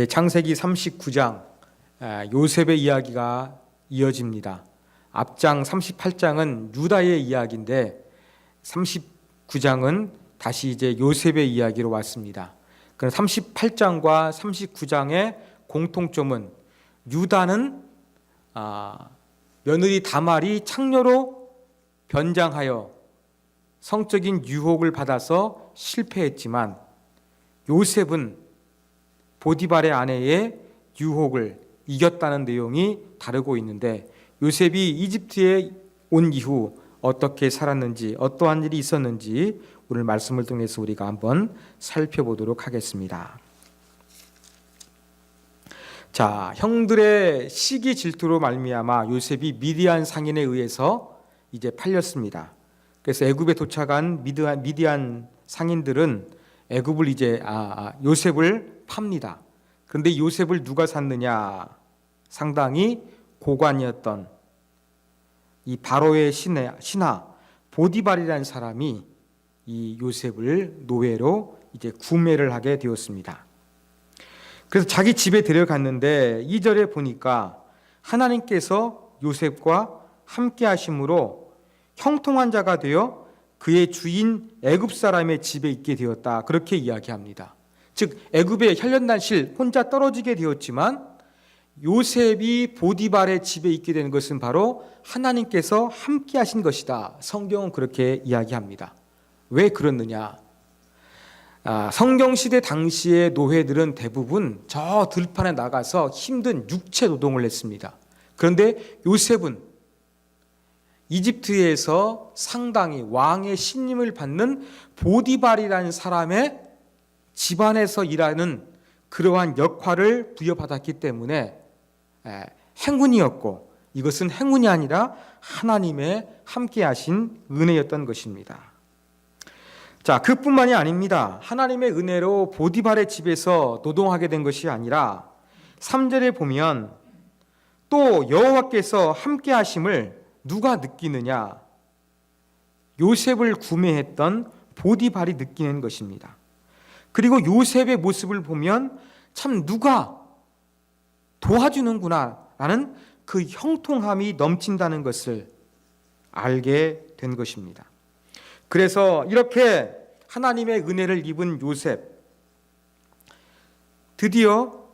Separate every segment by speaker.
Speaker 1: 창세기 39장 요셉의 이야기가 이어집니다. 앞장 38장은 유다의 이야기인데 39장은 다시 이제 요셉의 이야기로 왔습니다. 그럼 38장과 39장의 공통점은 유다는 며느리 다말이 창녀로 변장하여 성적인 유혹을 받아서 실패했지만 요셉은 보디발의 아내의 유혹을 이겼다는 내용이 다루고 있는데, 요셉이 이집트에 온 이후 어떻게 살았는지, 어떠한 일이 있었는지 오늘 말씀을 통해서 우리가 한번 살펴보도록 하겠습니다. 자, 형들의 시기 질투로 말미암아 요셉이 미디안 상인에 의해서 이제 팔렸습니다. 그래서 애굽에 도착한 미디안 상인들은 애굽을 이제 요셉을 팝니다. 그런데 요셉을 누가 샀느냐? 상당히 고관이었던 이 바로의 신하 보디발이라는 사람이 이 요셉을 노예로 이제 구매를 하게 되었습니다. 그래서 자기 집에 데려갔는데 2절에 보니까 하나님께서 요셉과 함께 하심으로 형통한 자가 되어 그의 주인 애굽 사람의 집에 있게 되었다, 그렇게 이야기합니다. 즉 애굽의 혈련단실 혼자 떨어지게 되었지만 요셉이 보디발의 집에 있게 된 것은 바로 하나님께서 함께 하신 것이다, 성경은 그렇게 이야기합니다. 왜 그렇느냐? 성경시대 당시의 노예들은 대부분 저 들판에 나가서 힘든 육체 노동을 했습니다. 그런데 요셉은 이집트에서 상당히 왕의 신임을 받는 보디발이라는 사람의 집안에서 일하는 그러한 역할을 부여받았기 때문에 행운이었고, 이것은 행운이 아니라 하나님의 함께 하신 은혜였던 것입니다. 자, 그뿐만이 아닙니다. 하나님의 은혜로 보디발의 집에서 노동하게 된 것이 아니라 3절에 보면 또 여호와께서 함께 하심을 누가 느끼느냐? 요셉을 구매했던 보디발이 느끼는 것입니다. 그리고 요셉의 모습을 보면 참 누가 도와주는구나 라는 그 형통함이 넘친다는 것을 알게 된 것입니다. 그래서 이렇게 하나님의 은혜를 입은 요셉, 드디어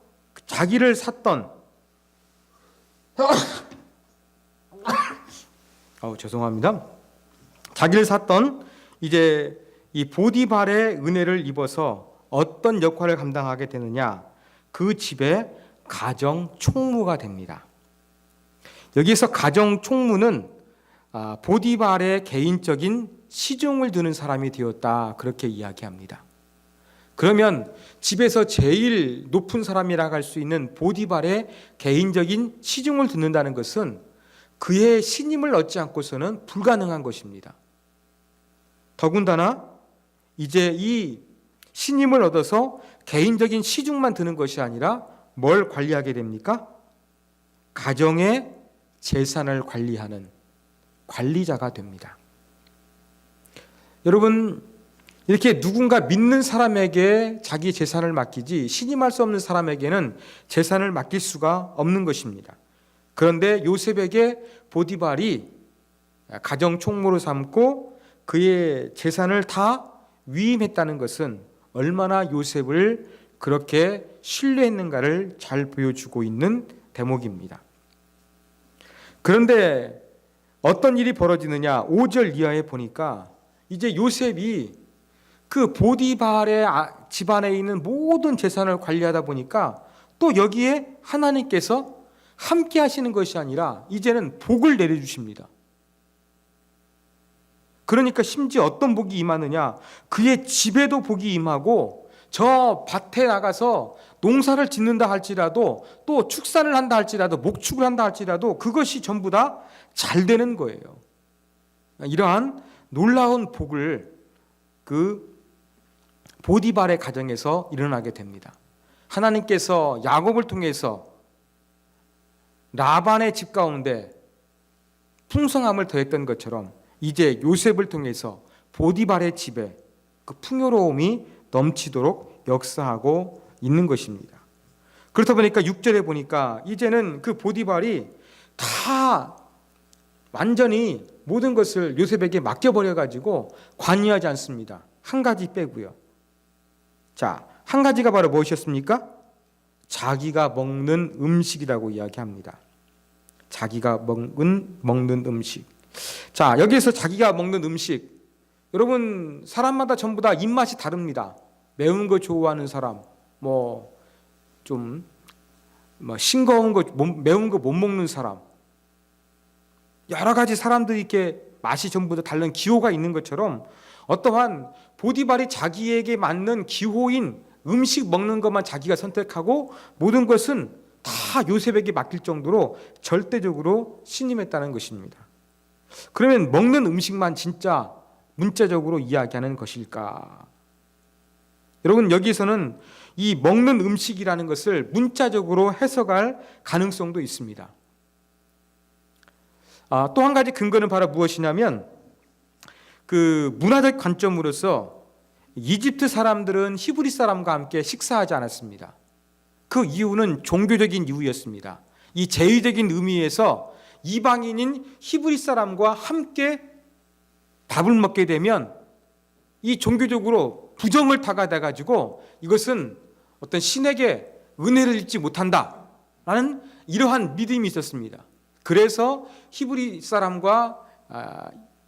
Speaker 1: 자기를 샀던 죄송합니다. 자기를 샀던 이제 이 보디발의 은혜를 입어서 어떤 역할을 감당하게 되느냐? 그 집의 가정 총무가 됩니다. 여기서 가정 총무는 보디발의 개인적인 시중을 두는 사람이 되었다, 그렇게 이야기합니다. 그러면 집에서 제일 높은 사람이라고 할 수 있는 보디발의 개인적인 시중을 듣는다는 것은 그의 신임을 얻지 않고서는 불가능한 것입니다. 더군다나 이제 이 신임을 얻어서 개인적인 시중만 드는 것이 아니라 뭘 관리하게 됩니까? 가정의 재산을 관리하는 관리자가 됩니다. 여러분, 이렇게 누군가 믿는 사람에게 자기 재산을 맡기지 신임할 수 없는 사람에게는 재산을 맡길 수가 없는 것입니다. 그런데 요셉에게 보디발이 가정 총무로 삼고 그의 재산을 다 위임했다는 것은 얼마나 요셉을 그렇게 신뢰했는가를 잘 보여주고 있는 대목입니다. 그런데 어떤 일이 벌어지느냐? 5절 이하에 보니까 이제 요셉이 그 보디발의 집안에 있는 모든 재산을 관리하다 보니까 또 여기에 하나님께서 함께 하시는 것이 아니라 이제는 복을 내려주십니다. 그러니까 심지어 어떤 복이 임하느냐? 그의 집에도 복이 임하고 저 밭에 나가서 농사를 짓는다 할지라도, 또 축산을 한다 할지라도, 목축을 한다 할지라도 그것이 전부 다 잘 되는 거예요. 이러한 놀라운 복을 그 보디발의 가정에서 일어나게 됩니다. 하나님께서 야곱을 통해서 라반의 집 가운데 풍성함을 더했던 것처럼 이제 요셉을 통해서 보디발의 집에 그 풍요로움이 넘치도록 역사하고 있는 것입니다. 그렇다 보니까 6절에 보니까 이제는 그 보디발이 다 완전히 모든 것을 요셉에게 맡겨버려 가지고 관여하지 않습니다. 한 가지 빼고요. 자, 한 가지가 바로 무엇이었습니까? 자기가 먹는 음식이라고 이야기합니다. 자기가 먹는 음식. 자, 여기에서 자기가 먹는 음식, 여러분 사람마다 전부 다 입맛이 다릅니다. 매운 거 좋아하는 사람, 좀 싱거운 거, 매운 거 못 먹는 사람, 여러 가지 사람들이 이렇게 맛이 전부 다 다른 기호가 있는 것처럼 어떠한 보디발이 자기에게 맞는 기호인 음식 먹는 것만 자기가 선택하고 모든 것은 다 요셉에게 맡길 정도로 절대적으로 신임했다는 것입니다. 그러면 먹는 음식만 진짜 문자적으로 이야기하는 것일까? 여러분, 여기서는 이 먹는 음식이라는 것을 문자적으로 해석할 가능성도 있습니다. 또 한 가지 근거는 바로 무엇이냐면 그 문화적 관점으로서 이집트 사람들은 히브리 사람과 함께 식사하지 않았습니다. 그 이유는 종교적인 이유였습니다. 이 제의적인 의미에서 이방인인 히브리 사람과 함께 밥을 먹게 되면 이 종교적으로 부정을 타가돼 가지고 이것은 어떤 신에게 은혜를 입지 못한다라는 이러한 믿음이 있었습니다. 그래서 히브리 사람과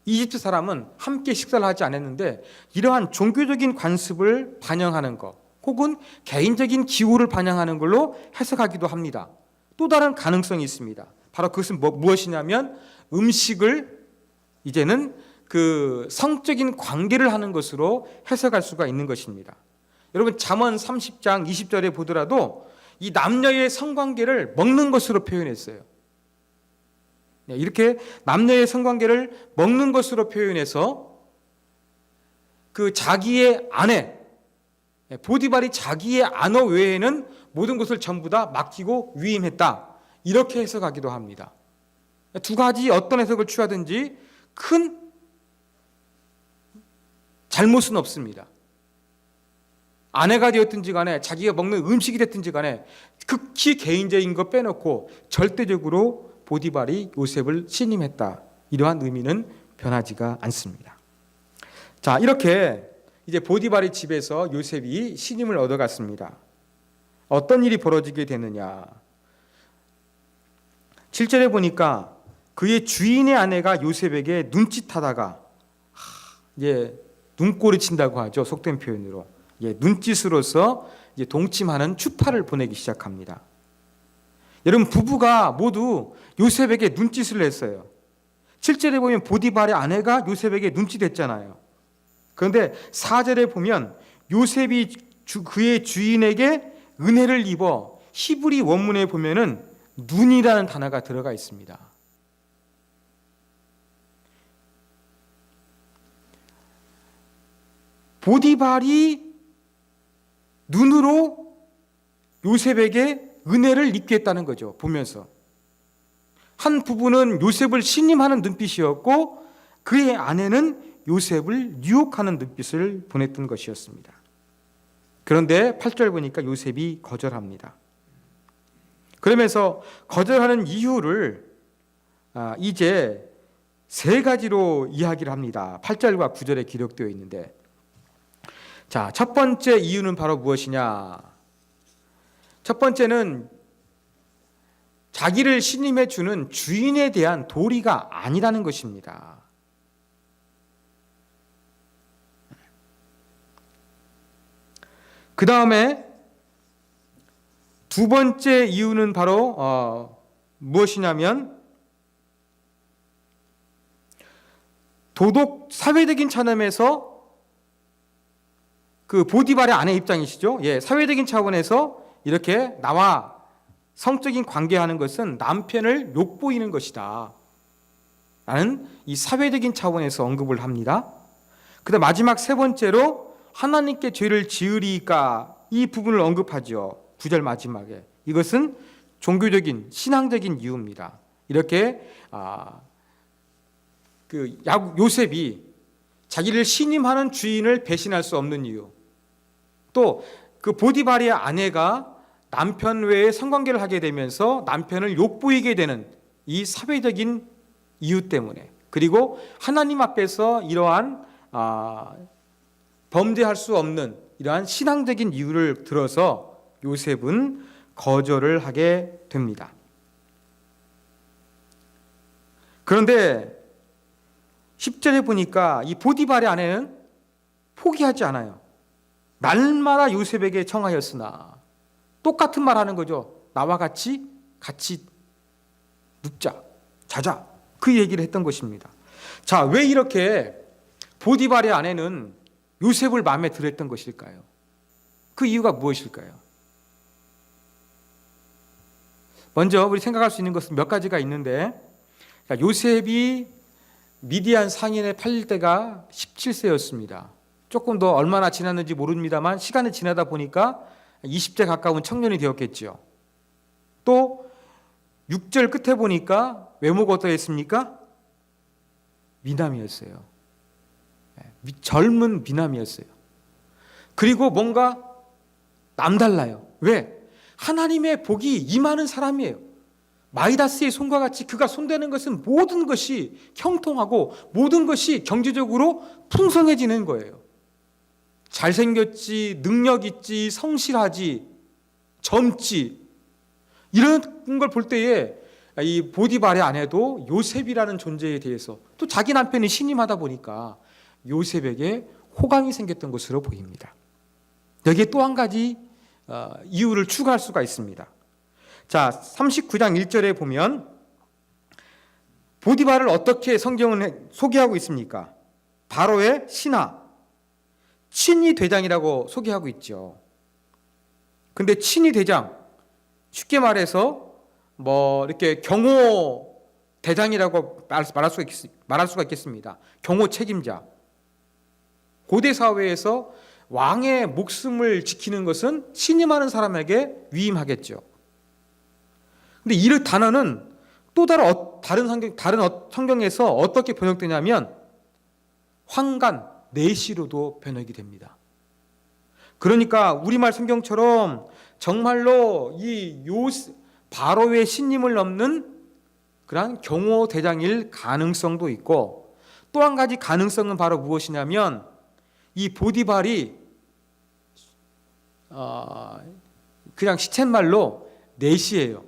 Speaker 1: 이집트 사람은 함께 식사를 하지 않았는데 이러한 종교적인 관습을 반영하는 것 혹은 개인적인 기호를 반영하는 걸로 해석하기도 합니다. 또 다른 가능성이 있습니다. 바로 그것은 무엇이냐면 음식을 이제는 그 성적인 관계를 하는 것으로 해석할 수가 있는 것입니다. 여러분 잠언 30장 20절에 보더라도 이 남녀의 성관계를 먹는 것으로 표현했어요. 이렇게 남녀의 성관계를 먹는 것으로 표현해서 그 자기의 아내 보디발이 자기의 아내 외에는 모든 것을 전부 다 맡기고 위임했다, 이렇게 해석하기도 합니다. 두 가지 어떤 해석을 취하든지 큰 잘못은 없습니다. 아내가 되었든지 간에 자기가 먹는 음식이 됐든지 간에 극히 개인적인 거 빼놓고 절대적으로 보디발이 요셉을 신임했다, 이러한 의미는 변하지가 않습니다. 자, 이렇게 이제 보디발의 집에서 요셉이 신임을 얻어갔습니다. 어떤 일이 벌어지게 되느냐? 7절에 보니까 그의 주인의 아내가 요셉에게 눈짓하다가 이제 눈꼬리 친다고 하죠. 속된 표현으로 눈짓으로서 이제 동침하는 추파를 보내기 시작합니다. 여러분 부부가 모두 요셉에게 눈짓을 했어요. 7절에 보면 보디발의 아내가 요셉에게 눈짓했잖아요. 그런데 4절에 보면 요셉이 그의 주인에게 은혜를 입어 히브리 원문에 보면은 눈이라는 단어가 들어가 있습니다. 보디발이 눈으로 요셉에게 은혜를 입게 했다는 거죠. 보면서 한 부부는 요셉을 신임하는 눈빛이었고 그의 아내는 요셉을 유혹하는 눈빛을 보냈던 것이었습니다. 그런데 8절 보니까 요셉이 거절합니다. 그러면서 거절하는 이유를 이제 세 가지로 이야기를 합니다. 8절과 9절에 기록되어 있는데, 자, 첫 번째 이유는 바로 무엇이냐? 첫 번째는 자기를 신임해 주는 주인에 대한 도리가 아니라는 것입니다. 그 다음에 두 번째 이유는 바로 무엇이냐면 도덕 사회적인 차원에서 그 보디발의 아내 입장이시죠. 사회적인 차원에서 이렇게 나와 성적인 관계하는 것은 남편을 욕보이는 것이다 라는 이 사회적인 차원에서 언급을 합니다. 그다음 마지막 세 번째로 하나님께 죄를 지으리까, 이 부분을 언급하죠. 9절 마지막에. 이것은 종교적인 신앙적인 이유입니다. 이렇게 요셉이 자기를 신임하는 주인을 배신할 수 없는 이유, 또 그 보디발의 아내가 남편 외에 성관계를 하게 되면서 남편을 욕보이게 되는 이 사회적인 이유 때문에, 그리고 하나님 앞에서 이러한 범죄할 수 없는 이러한 신앙적인 이유를 들어서 요셉은 거절을 하게 됩니다. 그런데 10절에 보니까 이 보디발의 아내는 포기하지 않아요. 날마다 요셉에게 청하였으나, 똑같은 말 하는 거죠. 나와 같이 눕자, 자자, 그 얘기를 했던 것입니다. 자, 왜 이렇게 보디발의 아내는 요셉을 마음에 들어 했던 것일까요? 그 이유가 무엇일까요? 먼저 우리 생각할 수 있는 것은 몇 가지가 있는데, 요셉이 미디안 상인에 팔릴 때가 17세였습니다. 조금 더 얼마나 지났는지 모릅니다만 시간이 지나다 보니까 20대 가까운 청년이 되었겠죠. 또 6절 끝에 보니까 외모가 어떠했습니까? 미남이었어요. 젊은 미남이었어요. 그리고 뭔가 남달라요. 왜? 하나님의 복이 임하는 사람이에요. 마이다스의 손과 같이 그가 손대는 것은 모든 것이 형통하고 모든 것이 경제적으로 풍성해지는 거예요. 잘생겼지, 능력 있지, 성실하지, 젊지, 이런 걸 볼 때에 이 보디발의 아내도 요셉이라는 존재에 대해서, 또 자기 남편이 신임하다 보니까 요셉에게 호감이 생겼던 것으로 보입니다. 여기에 또 한 가지 이유를 추가할 수가 있습니다. 자, 39장 1절에 보면 보디발을 어떻게 성경은 소개하고 있습니까? 바로의 신하, 친위 대장이라고 소개하고 있죠. 근데 친위 대장, 쉽게 말해서 이렇게 경호 대장이라고 말할 수가 있겠습니다. 경호 책임자. 고대 사회에서 왕의 목숨을 지키는 것은 신임하는 사람에게 위임하겠죠. 근데 이 단어는 또 다른 성경에서 어떻게 번역되냐면 황관, 내시로도 번역이 됩니다. 그러니까 우리말 성경처럼 정말로 이 바로의 신임을 넘는 그러한 경호 대장일 가능성도 있고, 또 한 가지 가능성은 바로 무엇이냐면 이 보디발이 그냥 시쳇말로 내시예요.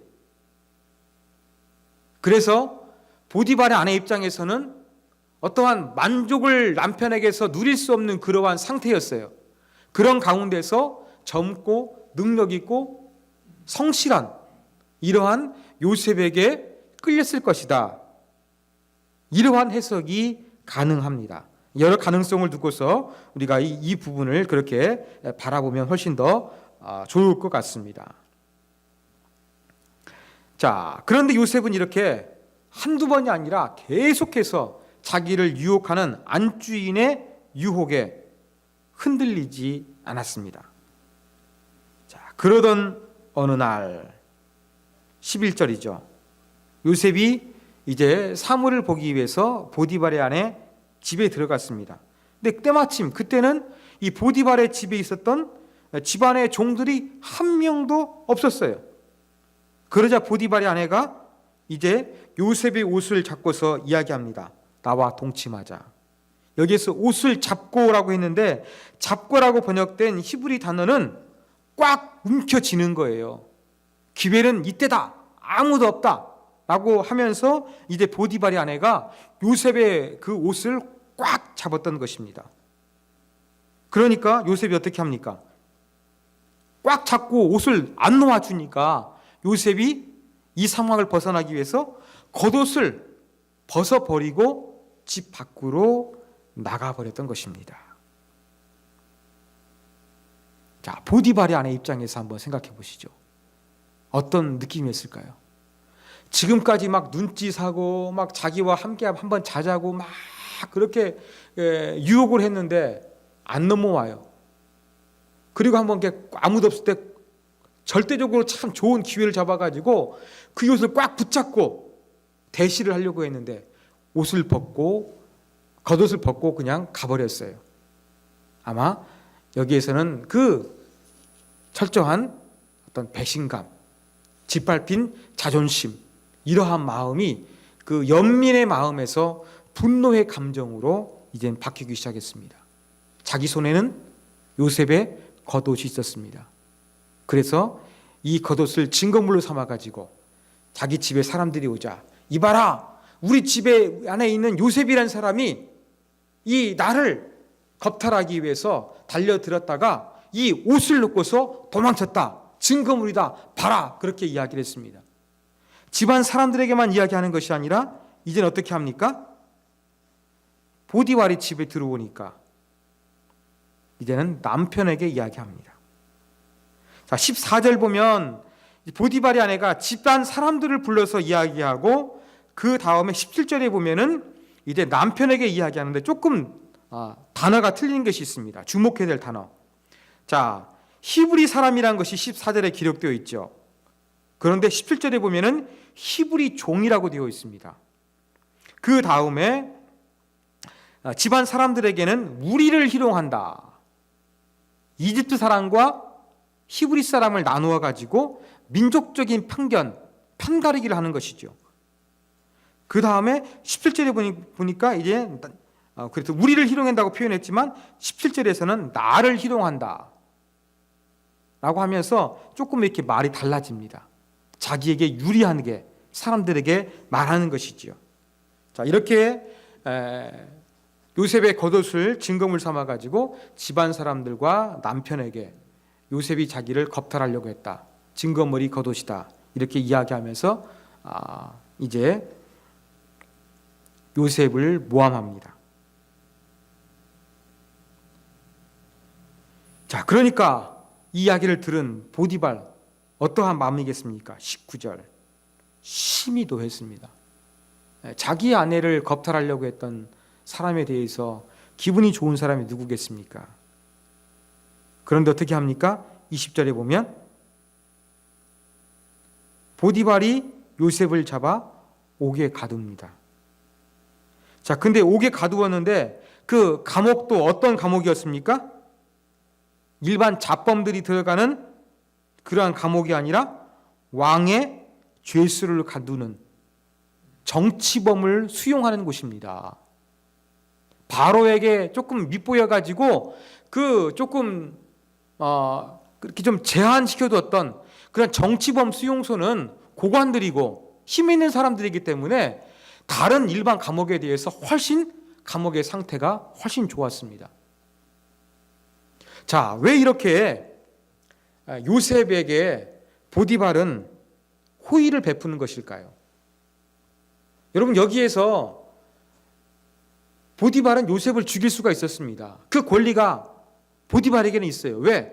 Speaker 1: 그래서 보디발의 아내 입장에서는 어떠한 만족을 남편에게서 누릴 수 없는 그러한 상태였어요. 그런 가운데서 젊고 능력 있고 성실한 이러한 요셉에게 끌렸을 것이다. 이러한 해석이 가능합니다. 여러 가능성을 두고서 우리가 이 부분을 그렇게 바라보면 훨씬 더 좋을 것 같습니다. 자, 그런데 요셉은 이렇게 한두 번이 아니라 계속해서 자기를 유혹하는 안주인의 유혹에 흔들리지 않았습니다. 자, 그러던 어느 날 11절이죠. 요셉이 이제 사물을 보기 위해서 보디발의 아내 집에 들어갔습니다. 근데 때마침 그때는 이 보디발의 집에 있었던 집안의 종들이 한 명도 없었어요. 그러자 보디발의 아내가 이제 요셉의 옷을 잡고서 이야기합니다. 나와 동침하자. 여기에서 옷을 잡고라고 했는데, 잡고라고 번역된 히브리 단어는 꽉 움켜쥐는 거예요. 기회는 이때다, 아무도 없다 라고 하면서 이제 보디발의 아내가 요셉의 그 옷을 꽉 잡았던 것입니다. 그러니까 요셉이 어떻게 합니까? 꽉 잡고 옷을 안 놓아주니까 요셉이 이 상황을 벗어나기 위해서 겉옷을 벗어버리고 집 밖으로 나가버렸던 것입니다. 자, 보디발의 아내 입장에서 한번 생각해 보시죠. 어떤 느낌이었을까요? 지금까지 막 눈짓하고 막 자기와 함께 한번 자자고 막 그렇게 유혹을 했는데 안 넘어와요. 그리고 한번 아무도 없을 때 절대적으로 참 좋은 기회를 잡아가지고 그 옷을 꽉 붙잡고 대시를 하려고 했는데 겉옷을 벗고 그냥 가버렸어요. 아마 여기에서는 그 철저한 어떤 배신감, 짓밟힌 자존심, 이러한 마음이 그 연민의 마음에서 분노의 감정으로 이젠 바뀌기 시작했습니다. 자기 손에는 요셉의 겉옷이 있었습니다. 그래서 이 겉옷을 증거물로 삼아가지고 자기 집에 사람들이 오자, 이봐라, 우리 집에 안에 있는 요셉이라는 사람이 이 나를 겁탈하기 위해서 달려들었다가 이 옷을 놓고서 도망쳤다, 증거물이다, 봐라, 그렇게 이야기를 했습니다. 집안 사람들에게만 이야기하는 것이 아니라 이제는 어떻게 합니까? 보디발이 집에 들어오니까 이제는 남편에게 이야기합니다. 자, 14절 보면 보디발의 아내가 집안 사람들을 불러서 이야기하고 그 다음에 17절에 보면은 이제 남편에게 이야기하는데 조금 단어가 틀린 것이 있습니다. 주목해야 될 단어. 자, 히브리 사람이라는 것이 14절에 기록되어 있죠. 그런데 17절에 보면은 히브리 종이라고 되어 있습니다. 그 다음에 집안 사람들에게는 우리를 희롱한다. 이집트 사람과 히브리 사람을 나누어 가지고 민족적인 편견, 편가르기를 하는 것이죠. 그 다음에 17절에 보니까 이제 그래서 우리를 희롱한다고 표현했지만 17절에서는 나를 희롱한다 라고 하면서 조금 이렇게 말이 달라집니다. 자기에게 유리하게 사람들에게 말하는 것이지요. 자, 이렇게 요셉의 겉옷을 증거물 삼아 가지고 집안 사람들과 남편에게 요셉이 자기를 겁탈하려고 했다, 증거물이 겉옷이다, 이렇게 이야기하면서 이제 요셉을 모함합니다. 자, 그러니까 이 이야기를 들은 보디발 어떠한 마음이겠습니까? 19절, 심히 도했습니다. 자기 아내를 겁탈하려고 했던 사람에 대해서 기분이 좋은 사람이 누구겠습니까? 그런데 어떻게 합니까? 20절에 보면 보디발이 요셉을 잡아 옥에 가둡니다. 자, 근데 옥에 가두었는데 그 감옥도 어떤 감옥이었습니까? 일반 잡범들이 들어가는 그러한 감옥이 아니라 왕의 죄수를 가두는 정치범을 수용하는 곳입니다. 바로에게 조금 밉보여가지고 그 조금 그렇게 좀 제한시켜두었던 그런 정치범 수용소는 고관들이고 힘 있는 사람들이기 때문에 다른 일반 감옥에 대해서 훨씬 감옥의 상태가 훨씬 좋았습니다. 자, 왜 이렇게 요셉에게 보디발은 호의를 베푸는 것일까요? 여러분, 여기에서 보디발은 요셉을 죽일 수가 있었습니다. 그 권리가 보디발에게는 있어요. 왜?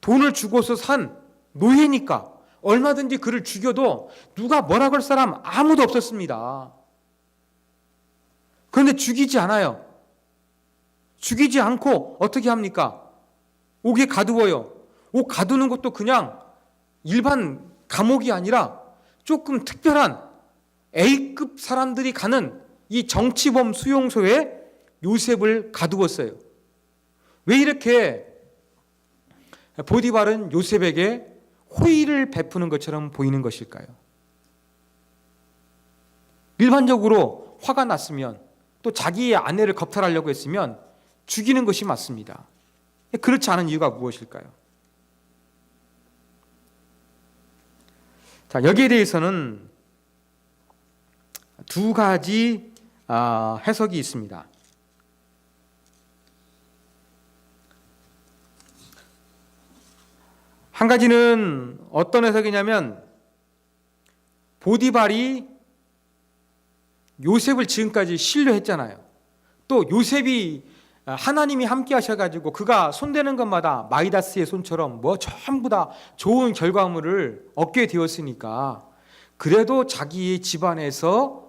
Speaker 1: 돈을 주고서 산 노예니까 얼마든지 그를 죽여도 누가 뭐라 걸 사람 아무도 없었습니다. 그런데 죽이지 않아요. 죽이지 않고 어떻게 합니까? 옥에 가두어요. 옥 가두는 것도 그냥 일반 감옥이 아니라 조금 특별한 A급 사람들이 가는 이 정치범 수용소에 요셉을 가두었어요. 왜 이렇게 보디발은 요셉에게 호의를 베푸는 것처럼 보이는 것일까요? 일반적으로 화가 났으면 또 자기의 아내를 겁탈하려고 했으면 죽이는 것이 맞습니다. 그렇지 않은 이유가 무엇일까요? 자, 여기에 대해서는 두 가지 해석이 있습니다. 한 가지는 어떤 해석이냐면 보디발이 요셉을 지금까지 신뢰했잖아요. 또 요셉이 하나님이 함께 하셔가지고 그가 손대는 것마다 마이다스의 손처럼 뭐 전부 다 좋은 결과물을 얻게 되었으니까 그래도 자기 집안에서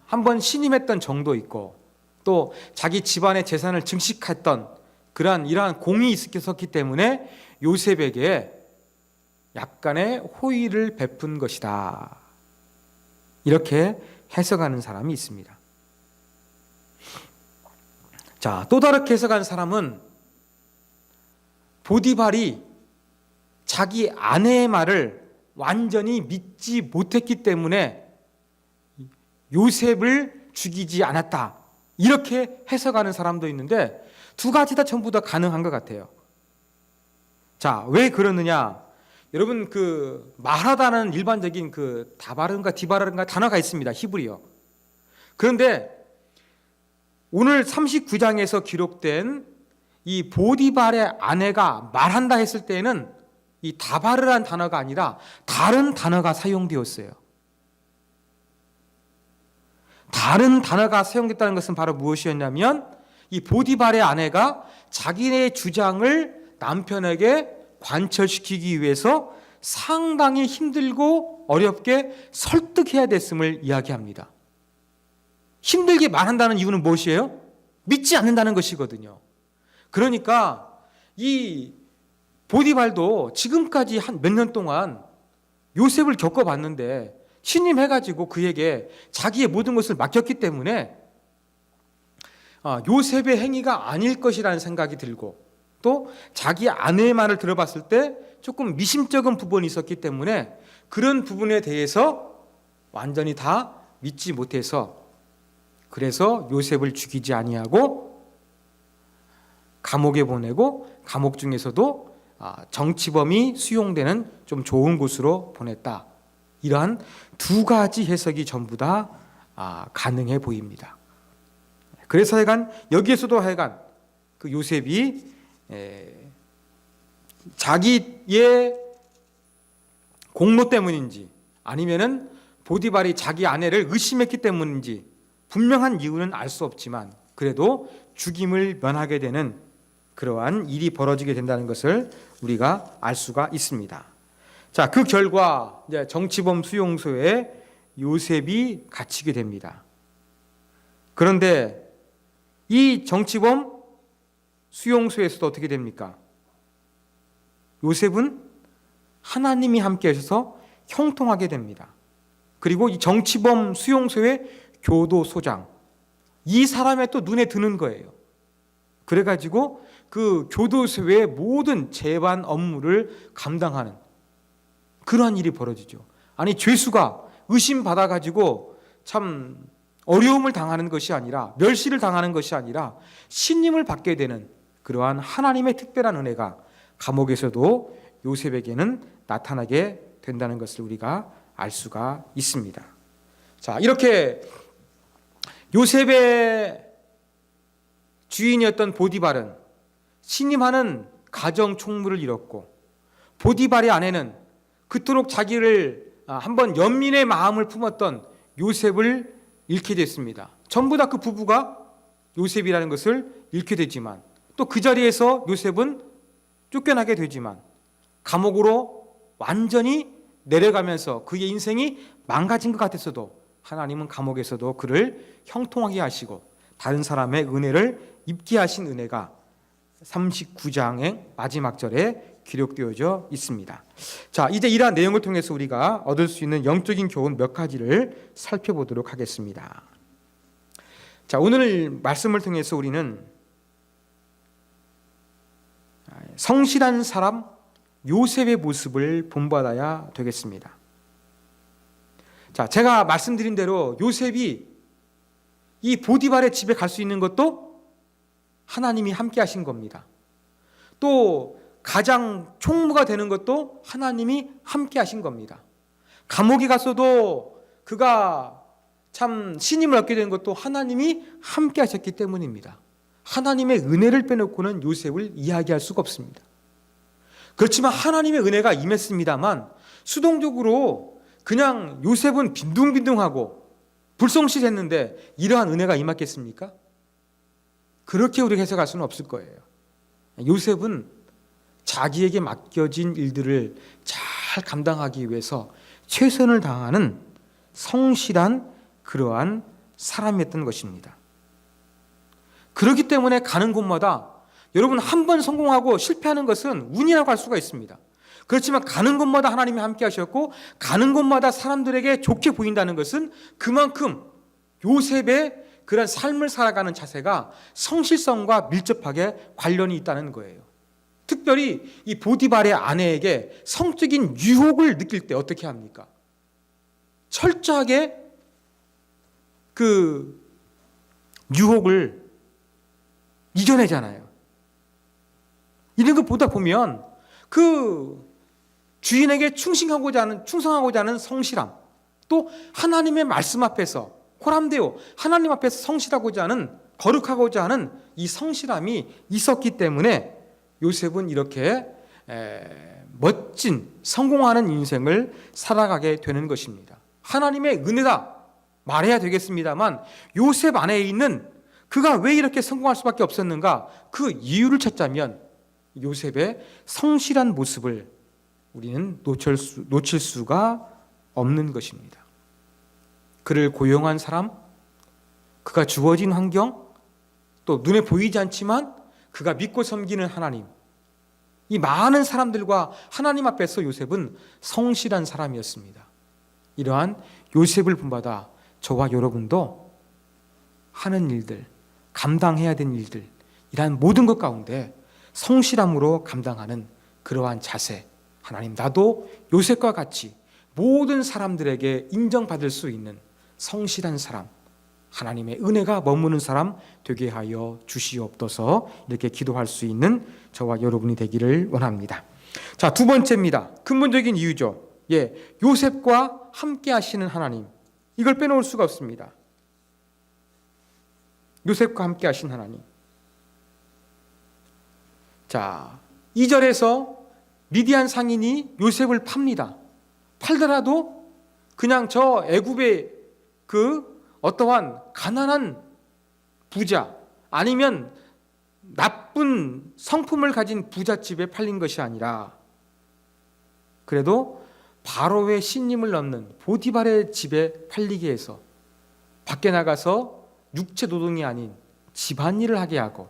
Speaker 1: 한번 신임했던 정도 있고 또 자기 집안의 재산을 증식했던 이러한 공이 있었기 때문에 요셉에게 약간의 호의를 베푼 것이다, 이렇게 해석하는 사람이 있습니다. 자, 또 다르게 해석한 사람은 보디발이 자기 아내의 말을 완전히 믿지 못했기 때문에 요셉을 죽이지 않았다. 이렇게 해석하는 사람도 있는데 두 가지 다 전부 다 가능한 것 같아요. 자, 왜 그러느냐? 여러분 말하다는 일반적인 다바른가 디바른가 단어가 있습니다. 히브리어. 그런데 오늘 39장에서 기록된 이 보디발의 아내가 말한다 했을 때에는 이 다바르란 단어가 아니라 다른 단어가 사용되었어요. 다른 단어가 사용됐다는 것은 바로 무엇이었냐면 이 보디발의 아내가 자기네 주장을 남편에게 관철시키기 위해서 상당히 힘들고 어렵게 설득해야 됐음을 이야기합니다. 힘들게 말한다는 이유는 무엇이에요? 믿지 않는다는 것이거든요. 그러니까 이 보디발도 지금까지 한 몇 년 동안 요셉을 겪어봤는데 신임해가지고 그에게 자기의 모든 것을 맡겼기 때문에 요셉의 행위가 아닐 것이라는 생각이 들고 또 자기 아내의 말을 들어봤을 때 조금 미심쩍은 부분이 있었기 때문에 그런 부분에 대해서 완전히 다 믿지 못해서 그래서 요셉을 죽이지 아니하고 감옥에 보내고 감옥 중에서도 정치범이 수용되는 좀 좋은 곳으로 보냈다. 이러한 두 가지 해석이 전부 다 가능해 보입니다. 그래서 하여간 여기에서도 하여간 그 요셉이 자기의 공로 때문인지 아니면은 보디발이 자기 아내를 의심했기 때문인지 분명한 이유는 알 수 없지만 그래도 죽임을 면하게 되는 그러한 일이 벌어지게 된다는 것을 우리가 알 수가 있습니다. 자, 그 결과 이제 정치범 수용소에 요셉이 갇히게 됩니다. 그런데 이 정치범 수용소에서도 어떻게 됩니까? 요셉은 하나님이 함께 하셔서 형통하게 됩니다. 그리고 이 정치범 수용소의 교도소장, 이 사람의 또 눈에 드는 거예요. 그래가지고 그 교도소의 모든 재반 업무를 감당하는 그러한 일이 벌어지죠. 아니 죄수가 의심받아가지고 참 어려움을 당하는 것이 아니라 멸시를 당하는 것이 아니라 신임을 받게 되는 그러한 하나님의 특별한 은혜가 감옥에서도 요셉에게는 나타나게 된다는 것을 우리가 알 수가 있습니다. 자, 이렇게 요셉의 주인이었던 보디발은 신임하는 가정 총무를 잃었고 보디발의 아내는 그토록 자기를 한번 연민의 마음을 품었던 요셉을 잃게 됐습니다. 전부 다 그 부부가 요셉이라는 것을 잃게 되지만 또 그 자리에서 요셉은 쫓겨나게 되지만 감옥으로 완전히 내려가면서 그의 인생이 망가진 것 같았어도 하나님은 감옥에서도 그를 형통하게 하시고 다른 사람의 은혜를 입게 하신 은혜가 39장의 마지막 절에 기록되어져 있습니다. 자, 이제 이러한 내용을 통해서 우리가 얻을 수 있는 영적인 교훈 몇 가지를 살펴보도록 하겠습니다. 자, 오늘 말씀을 통해서 우리는 성실한 사람 요셉의 모습을 본받아야 되겠습니다. 자, 제가 말씀드린 대로 요셉이 이 보디발의 집에 갈 수 있는 것도 하나님이 함께 하신 겁니다. 또 가장 총무가 되는 것도 하나님이 함께 하신 겁니다. 감옥에 갔어도 그가 참 신임을 얻게 된 것도 하나님이 함께 하셨기 때문입니다. 하나님의 은혜를 빼놓고는 요셉을 이야기할 수가 없습니다. 그렇지만 하나님의 은혜가 임했습니다만 수동적으로 그냥 요셉은 빈둥빈둥하고 불성실했는데 이러한 은혜가 임했겠습니까? 그렇게 우리가 해석할 수는 없을 거예요. 요셉은 자기에게 맡겨진 일들을 잘 감당하기 위해서 최선을 다하는 성실한 그러한 사람이었던 것입니다. 그렇기 때문에 가는 곳마다 여러분 한 번 성공하고 실패하는 것은 운이라고 할 수가 있습니다. 그렇지만 가는 곳마다 하나님이 함께 하셨고 가는 곳마다 사람들에게 좋게 보인다는 것은 그만큼 요셉의 그런 삶을 살아가는 자세가 성실성과 밀접하게 관련이 있다는 거예요. 특별히 이 보디발의 아내에게 성적인 유혹을 느낄 때 어떻게 합니까? 철저하게 그 유혹을 이겨내잖아요. 이런 거 보다 보면 그 주인에게 충성하고자 하는 성실함, 또 하나님의 말씀 앞에서 호람되어 하나님 앞에서 성실하고자 하는, 거룩하고자 하는 이 성실함이 있었기 때문에 요셉은 이렇게 멋진 성공하는 인생을 살아가게 되는 것입니다. 하나님의 은혜다 말해야 되겠습니다만, 요셉 안에 있는 그가 왜 이렇게 성공할 수밖에 없었는가, 그 이유를 찾자면 요셉의 성실한 모습을 우리는 놓칠 수가 없는 것입니다. 그를 고용한 사람, 그가 주어진 환경, 또 눈에 보이지 않지만 그가 믿고 섬기는 하나님, 이 많은 사람들과 하나님 앞에서 요셉은 성실한 사람이었습니다. 이러한 요셉을 본받아 저와 여러분도 하는 일들, 감당해야 되는 일들, 이러한 모든 것 가운데 성실함으로 감당하는 그러한 자세, 하나님, 나도 요셉과 같이 모든 사람들에게 인정받을 수 있는 성실한 사람, 하나님의 은혜가 머무는 사람 되게 하여 주시옵소서. 이렇게 기도할 수 있는 저와 여러분이 되기를 원합니다. 자, 두 번째입니다. 근본적인 이유죠. 요셉과 함께 하시는 하나님, 이걸 빼놓을 수가 없습니다. 요셉과 함께 하신 하나님. 자, 2절에서 미디안 상인이 요셉을 팝니다. 팔더라도 그냥 저 애굽의 그 어떠한 가난한 부자, 아니면 나쁜 성품을 가진 부잣집에 팔린 것이 아니라, 그래도 바로의 신임을 얻는 보디발의 집에 팔리게 해서 밖에 나가서 육체 노동이 아닌 집안일을 하게 하고,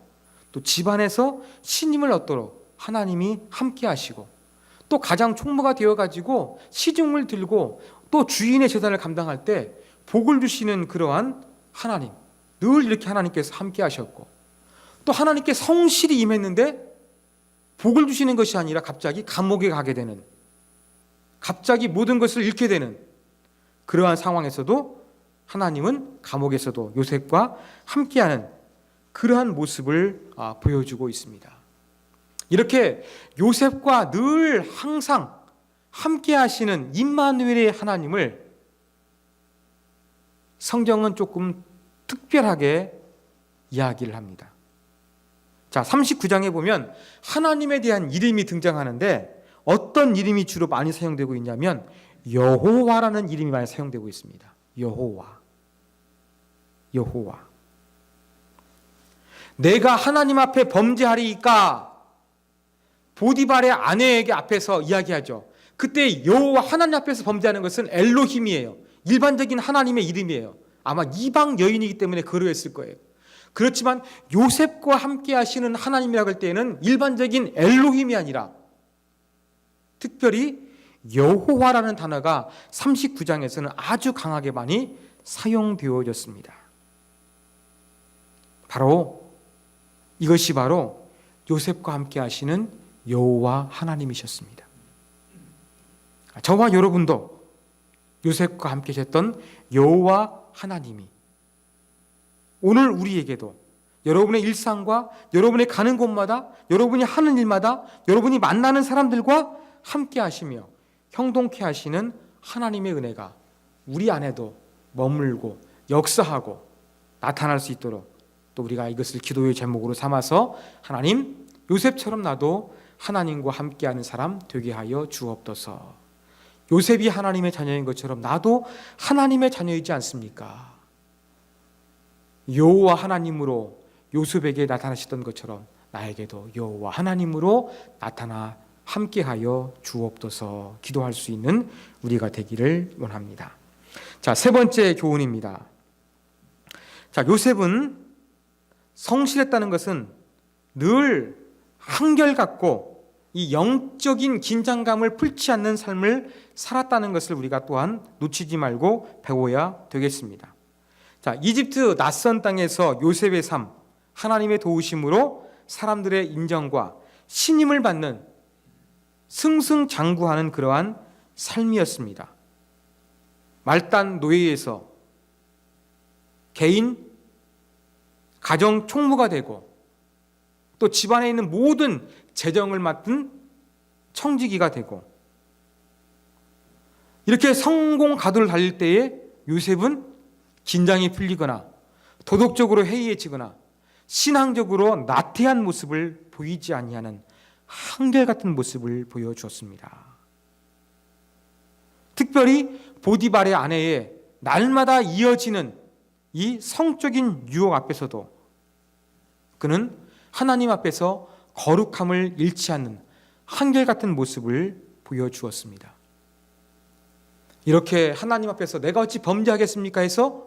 Speaker 1: 또 집안에서 신임을 얻도록 하나님이 함께 하시고, 또 가장 총무가 되어가지고 시중을 들고 또 주인의 재단을 감당할 때 복을 주시는 그러한 하나님, 늘 이렇게 하나님께서 함께 하셨고, 또 하나님께 성실히 임했는데 복을 주시는 것이 아니라 갑자기 감옥에 가게 되는, 갑자기 모든 것을 잃게 되는 그러한 상황에서도 하나님은 감옥에서도 요셉과 함께하는 그러한 모습을 보여주고 있습니다. 이렇게 요셉과 늘 항상 함께 하시는 임마누엘의 하나님을 성경은 조금 특별하게 이야기를 합니다. 자, 39장에 보면 하나님에 대한 이름이 등장하는데, 어떤 이름이 주로 많이 사용되고 있냐면 여호와라는 이름이 많이 사용되고 있습니다. 여호와. 내가 하나님 앞에 범죄하리이까, 보디발의 아내에게 앞에서 이야기하죠. 그때 여호와, 하나님 앞에서 범죄하는 것은 엘로힘이에요. 일반적인 하나님의 이름이에요. 아마 이방 여인이기 때문에 그러했을 거예요. 그렇지만 요셉과 함께 하시는 하나님이라고 할 때에는 일반적인 엘로힘이 아니라 특별히 여호와라는 단어가 39장에서는 아주 강하게 많이 사용되어졌습니다. 이것이 바로 요셉과 함께 하시는 여호와 하나님이셨습니다. 저와 여러분도 요셉과 함께 하셨던 여호와 하나님이 오늘 우리에게도 여러분의 일상과 여러분의 가는 곳마다, 여러분이 하는 일마다, 여러분이 만나는 사람들과 함께 하시며 형동케 하시는 하나님의 은혜가 우리 안에도 머물고 역사하고 나타날 수 있도록, 또 우리가 이것을 기도의 제목으로 삼아서 하나님, 요셉처럼 나도 하나님과 함께하는 사람 되게 하여 주옵소서. 요셉이 하나님의 자녀인 것처럼 나도 하나님의 자녀이지 않습니까? 여호와 하나님으로 요셉에게 나타나시던 것처럼 나에게도 여호와 하나님으로 나타나 함께하여 주옵소서. 기도할 수 있는 우리가 되기를 원합니다. 자, 세 번째 교훈입니다. 자, 요셉은 성실했다는 것은 늘 한결같고 이 영적인 긴장감을 풀지 않는 삶을 살았다는 것을 우리가 또한 놓치지 말고 배워야 되겠습니다. 자, 이집트 낯선 땅에서 요셉의 삶, 하나님의 도우심으로 사람들의 인정과 신임을 받는 승승장구하는 그러한 삶이었습니다. 말단 노예에서 개인 가정 총무가 되고 또 집안에 있는 모든 재정을 맡은 청지기가 되고 이렇게 성공 가도를 달릴 때에 요셉은 긴장이 풀리거나 도덕적으로 해이해지거나 신앙적으로 나태한 모습을 보이지 아니하는 한결같은 모습을 보여주었습니다. 특별히 보디발의 아내의 날마다 이어지는 이 성적인 유혹 앞에서도 그는 하나님 앞에서 거룩함을 잃지 않는 한결같은 모습을 보여주었습니다. 이렇게 하나님 앞에서 내가 어찌 범죄하겠습니까 해서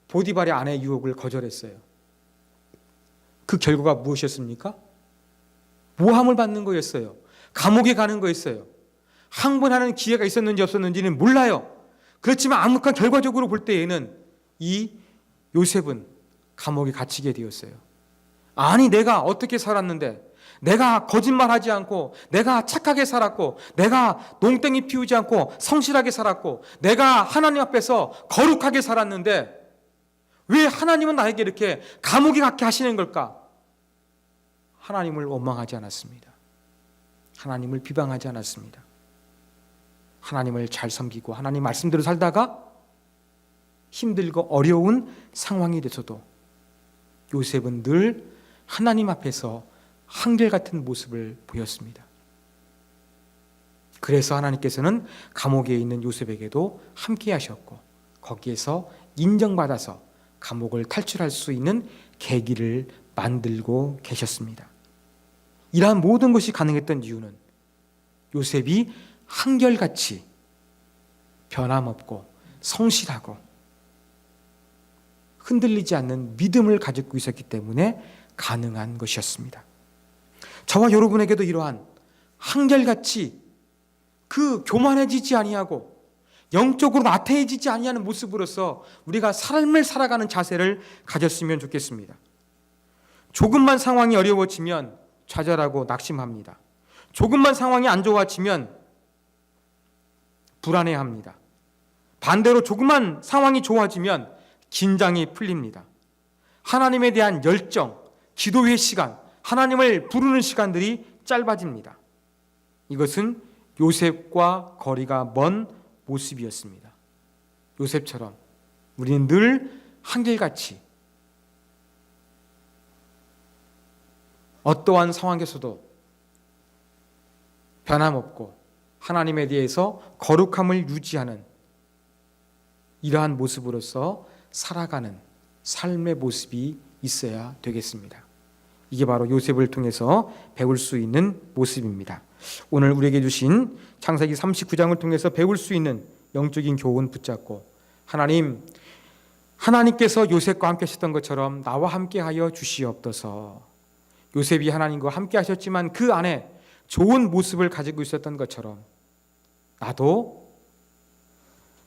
Speaker 1: 보디발의 아내의 유혹을 거절했어요. 그 결과가 무엇이었습니까? 모함을 받는 거였어요. 감옥에 가는 거였어요. 항번하는 기회가 있었는지 없었는지는 몰라요. 그렇지만 아무튼 결과적으로 볼 때에는 이 요셉은 감옥에 갇히게 되었어요. 아니 내가 어떻게 살았는데, 내가 거짓말하지 않고, 내가 착하게 살았고, 내가 농땡이 피우지 않고 성실하게 살았고, 내가 하나님 앞에서 거룩하게 살았는데 왜 하나님은 나에게 이렇게 감옥에 갇게 하시는 걸까? 하나님을 원망하지 않았습니다. 하나님을 비방하지 않았습니다. 하나님을 잘 섬기고 하나님 말씀대로 살다가 힘들고 어려운 상황이 돼서도 요셉은 늘 하나님 앞에서 한결같은 모습을 보였습니다. 그래서 하나님께서는 감옥에 있는 요셉에게도 함께 하셨고 거기에서 인정받아서 감옥을 탈출할 수 있는 계기를 만들고 계셨습니다. 이러한 모든 것이 가능했던 이유는 요셉이 한결같이 변함없고 성실하고 흔들리지 않는 믿음을 가지고 있었기 때문에 가능한 것이었습니다. 저와 여러분에게도 이러한 한결같이 그 교만해지지 아니하고 영적으로 나태해지지 아니하는 모습으로서 우리가 삶을 살아가는 자세를 가졌으면 좋겠습니다. 조금만 상황이 어려워지면 좌절하고 낙심합니다. 조금만 상황이 안 좋아지면 불안해합니다. 반대로 조금만 상황이 좋아지면 긴장이 풀립니다. 하나님에 대한 열정, 기도의 시간, 하나님을 부르는 시간들이 짧아집니다. 이것은 요셉과 거리가 먼 모습이었습니다. 요셉처럼 우리는 늘 한결같이 어떠한 상황에서도 변함없고 하나님에 대해서 거룩함을 유지하는 이러한 모습으로서 살아가는 삶의 모습이 있어야 되겠습니다. 이게 바로 요셉을 통해서 배울 수 있는 모습입니다. 오늘 우리에게 주신 창세기 39장을 통해서 배울 수 있는 영적인 교훈 붙잡고 하나님께서 요셉과 함께 하셨던 것처럼 나와 함께 하여 주시옵소서. 요셉이 하나님과 함께 하셨지만 그 안에 좋은 모습을 가지고 있었던 것처럼 나도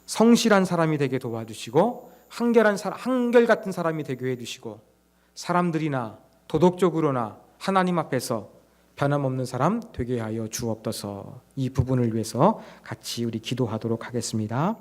Speaker 1: 성실한 사람이 되게 도와주시고 한결같은 사람이 되게 해주시고 사람들이나 도덕적으로나 하나님 앞에서 변함없는 사람 되게 하여 주옵소서. 이 부분을 위해서 같이 우리 기도하도록 하겠습니다.